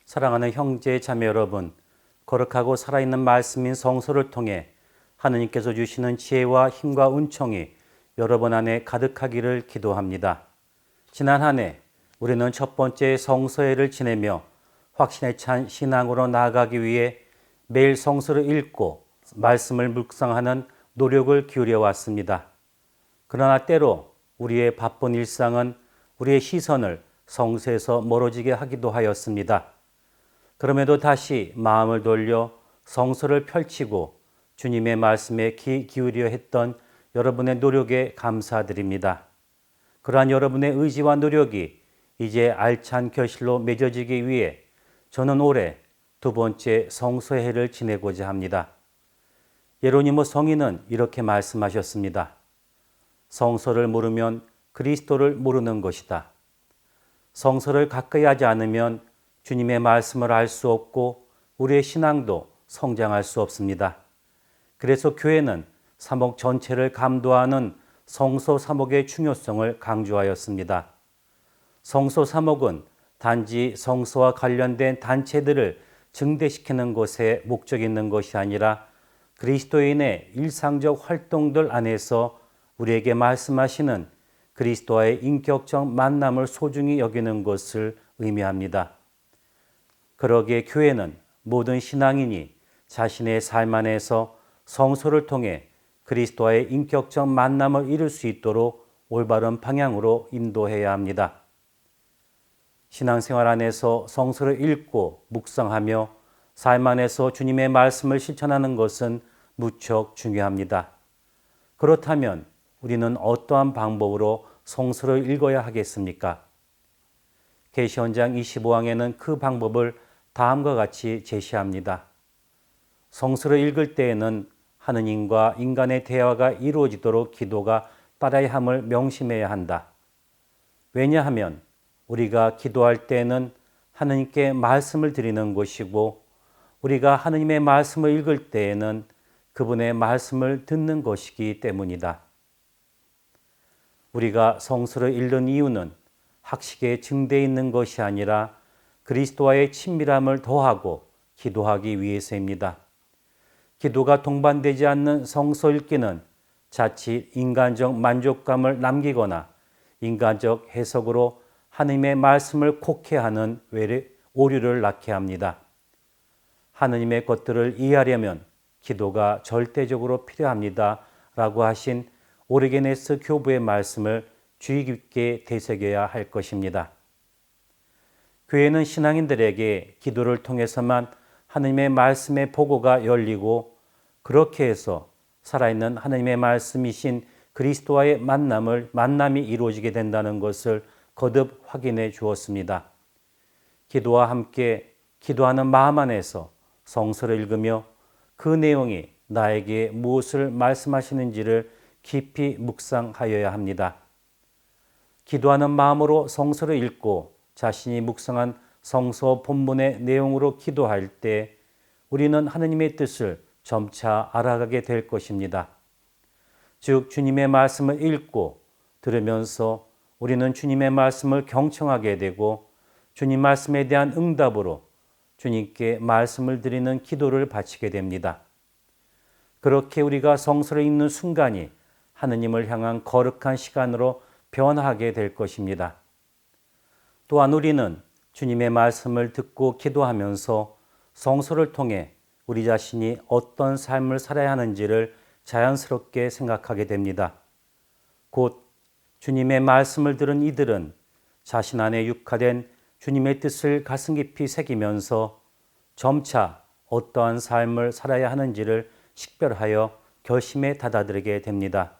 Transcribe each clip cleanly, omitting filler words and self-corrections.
사랑하는 형제 자매 여러분, 거룩하고 살아있는 말씀인 성서를 통해 하느님께서 주시는 지혜와 힘과 은총이 여러분 안에 가득하기를 기도합니다. 지난 한 해 우리는 첫 번째 성서회를 지내며 확신에 찬 신앙으로 나아가기 위해 매일 성서를 읽고 말씀을 묵상하는 노력을 기울여 왔습니다. 그러나 때로 우리의 바쁜 일상은 우리의 시선을 성서에서 멀어지게 하기도 하였습니다. 그럼에도 다시 마음을 돌려 성서를 펼치고 주님의 말씀에 귀 기울여 했던 여러분의 노력에 감사드립니다. 그러한 여러분의 의지와 노력이 이제 알찬 결실로 맺어지기 위해 저는 올해 두 번째 성서회를 지내고자 합니다. 예로니모 성인은 이렇게 말씀하셨습니다. 성서를 모르면 그리스도를 모르는 것이다. 성서를 가까이 하지 않으면 주님의 말씀을 알 수 없고 우리의 신앙도 성장할 수 없습니다. 그래서 교회는 사목 전체를 감도하는 성서 사목의 중요성을 강조하였습니다. 성서 사목은 단지 성서와 관련된 단체들을 증대시키는 것에 목적이 있는 것이 아니라 그리스도인의 일상적 활동들 안에서 우리에게 말씀하시는 그리스도와의 인격적 만남을 소중히 여기는 것을 의미합니다. 그러기에 교회는 모든 신앙인이 자신의 삶 안에서 성서를 통해 그리스도와의 인격적 만남을 이룰 수 있도록 올바른 방향으로 인도해야 합니다. 신앙생활 안에서 성서를 읽고 묵상하며 삶 안에서 주님의 말씀을 실천하는 것은 무척 중요합니다. 그렇다면 우리는 어떠한 방법으로 성서를 읽어야 하겠습니까? 계시헌장 25장에는 그 방법을 다음과 같이 제시합니다. 성서를 읽을 때에는 하느님과 인간의 대화가 이루어지도록 기도가 따라야 함을 명심해야 한다. 왜냐하면 우리가 기도할 때에는 하느님께 말씀을 드리는 것이고 우리가 하느님의 말씀을 읽을 때에는 그분의 말씀을 듣는 것이기 때문이다. 우리가 성서를 읽는 이유는 학식에 증대해 있는 것이 아니라 그리스도와의 친밀함을 더하고 기도하기 위해서입니다. 기도가 동반되지 않는 성서 읽기는 자칫 인간적 만족감을 남기거나 인간적 해석으로 하느님의 말씀을 곡해하는 오류를 낳게 합니다. 하느님의 것들을 이해하려면 기도가 절대적으로 필요합니다. 라고 하신 오르게네스 교부의 말씀을 주의 깊게 되새겨야 할 것입니다. 교회는 신앙인들에게 기도를 통해서만 하느님의 말씀의 보고가 열리고 그렇게 해서 살아있는 하느님의 말씀이신 그리스도와의 만남이 이루어지게 된다는 것을 거듭 확인해 주었습니다. 기도와 함께 기도하는 마음 안에서 성서를 읽으며 그 내용이 나에게 무엇을 말씀하시는지를 깊이 묵상하여야 합니다. 기도하는 마음으로 성서를 읽고 자신이 묵상한 성서 본문의 내용으로 기도할 때 우리는 하느님의 뜻을 점차 알아가게 될 것입니다. 즉 주님의 말씀을 읽고 들으면서 우리는 주님의 말씀을 경청하게 되고 주님 말씀에 대한 응답으로 주님께 말씀을 드리는 기도를 바치게 됩니다. 그렇게 우리가 성서를 읽는 순간이 하느님을 향한 거룩한 시간으로 변화하게 될 것입니다. 또한 우리는 주님의 말씀을 듣고 기도하면서 성서를 통해 우리 자신이 어떤 삶을 살아야 하는지를 자연스럽게 생각하게 됩니다. 곧 주님의 말씀을 들은 이들은 자신 안에 육화된 주님의 뜻을 가슴 깊이 새기면서 점차 어떠한 삶을 살아야 하는지를 식별하여 결심에 다다들게 됩니다.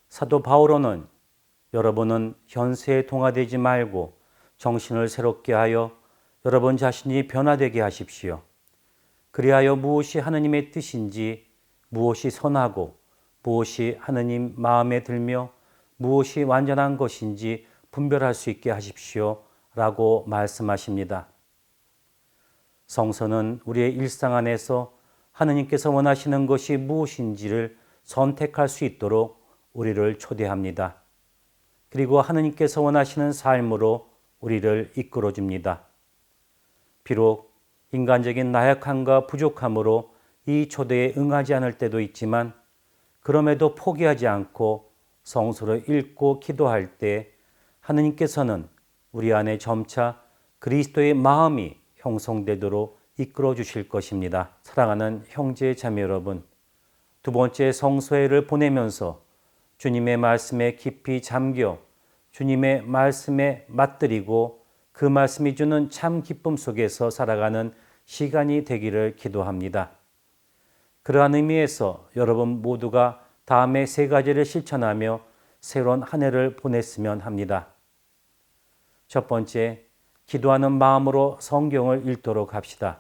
사도 바오로는 여러분은 현세에 동화되지 말고 정신을 새롭게 하여 여러분 자신이 변화되게 하십시오. 그리하여 무엇이 하느님의 뜻인지 무엇이 선하고 무엇이 하느님 마음에 들며 무엇이 완전한 것인지 분별할 수 있게 하십시오. 라고 말씀하십니다. 성서는 우리의 일상 안에서 하느님께서 원하시는 것이 무엇인지를 선택할 수 있도록 우리를 초대합니다. 그리고 하느님께서 원하시는 삶으로 우리를 이끌어 줍니다. 비록 인간적인 나약함과 부족함으로 이 초대에 응하지 않을 때도 있지만 그럼에도 포기하지 않고 성서를 읽고 기도할 때 하느님께서는 우리 안에 점차 그리스도의 마음이 형성되도록 이끌어 주실 것입니다. 사랑하는 형제 자매 여러분, 두 번째 성소회를 보내면서 주님의 말씀에 깊이 잠겨 주님의 말씀에 맞들이고 그 말씀이 주는 참 기쁨 속에서 살아가는 시간이 되기를 기도합니다. 그러한 의미에서 여러분 모두가 다음의 세 가지를 실천하며 새로운 한 해를 보냈으면 합니다. 첫 번째, 기도하는 마음으로 성경을 읽도록 합시다.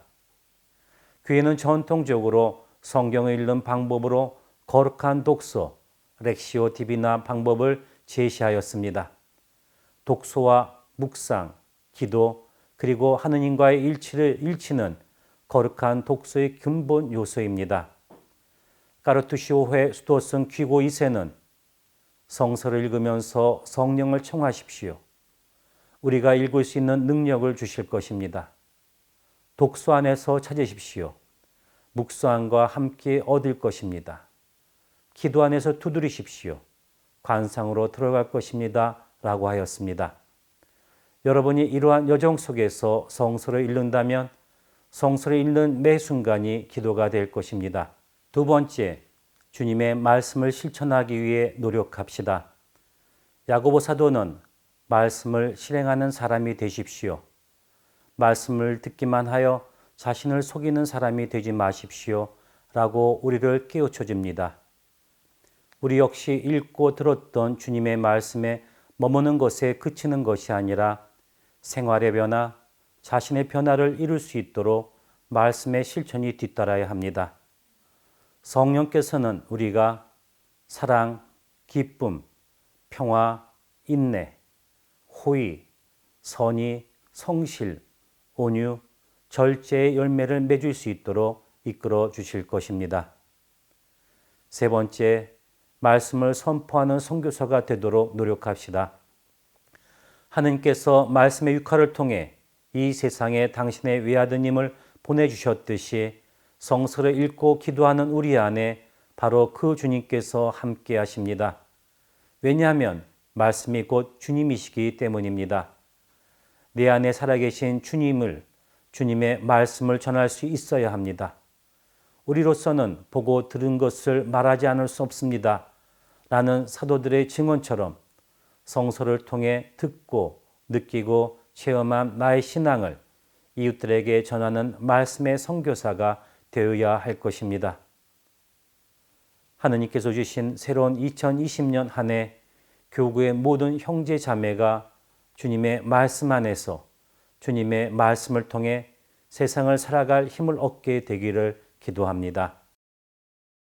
교회는 전통적으로 성경을 읽는 방법으로 거룩한 독서, 렉시오 디비나 방법을 제시하였습니다. 독서와 묵상, 기도, 그리고 하느님과의 일치는 거룩한 독서의 근본 요소입니다. 까르투시오회 수도승 귀고 2세는 성서를 읽으면서 성령을 청하십시오. 우리가 읽을 수 있는 능력을 주실 것입니다. 독서 안에서 찾으십시오. 묵상과 함께 얻을 것입니다. 기도 안에서 두드리십시오. 관상으로 들어갈 것입니다. 라고 하였습니다. 여러분이 이러한 여정 속에서 성서를 읽는다면 성서를 읽는 매 순간이 기도가 될 것입니다. 두 번째, 주님의 말씀을 실천하기 위해 노력합시다. 야고보 사도는 말씀을 실행하는 사람이 되십시오. 말씀을 듣기만 하여 자신을 속이는 사람이 되지 마십시오. 라고 우리를 깨우쳐 줍니다. 우리 역시 읽고 들었던 주님의 말씀에 머무는 것에 그치는 것이 아니라 생활의 변화, 자신의 변화를 이룰 수 있도록 말씀의 실천이 뒤따라야 합니다. 성령께서는 우리가 사랑, 기쁨, 평화, 인내, 호의, 선의, 성실, 온유, 절제의 열매를 맺을 수 있도록 이끌어 주실 것입니다. 세 번째, 말씀을 선포하는 선교사가 되도록 노력합시다. 하느님께서 말씀의 육화를 통해 이 세상에 당신의 외아드님을 보내주셨듯이 성서를 읽고 기도하는 우리 안에 바로 그 주님께서 함께 하십니다. 왜냐하면 말씀이 곧 주님이시기 때문입니다. 내 안에 살아계신 주님의 말씀을 전할 수 있어야 합니다. 우리로서는 보고 들은 것을 말하지 않을 수 없습니다. 라는 사도들의 증언처럼 성서를 통해 듣고 느끼고 체험한 나의 신앙을 이웃들에게 전하는 말씀의 선교사가 되어야 할 것입니다. 하느님께서 주신 새로운 2020년 한 해 교구의 모든 형제 자매가 주님의 말씀 안에서 주님의 말씀을 통해 세상을 살아갈 힘을 얻게 되기를 기도합니다.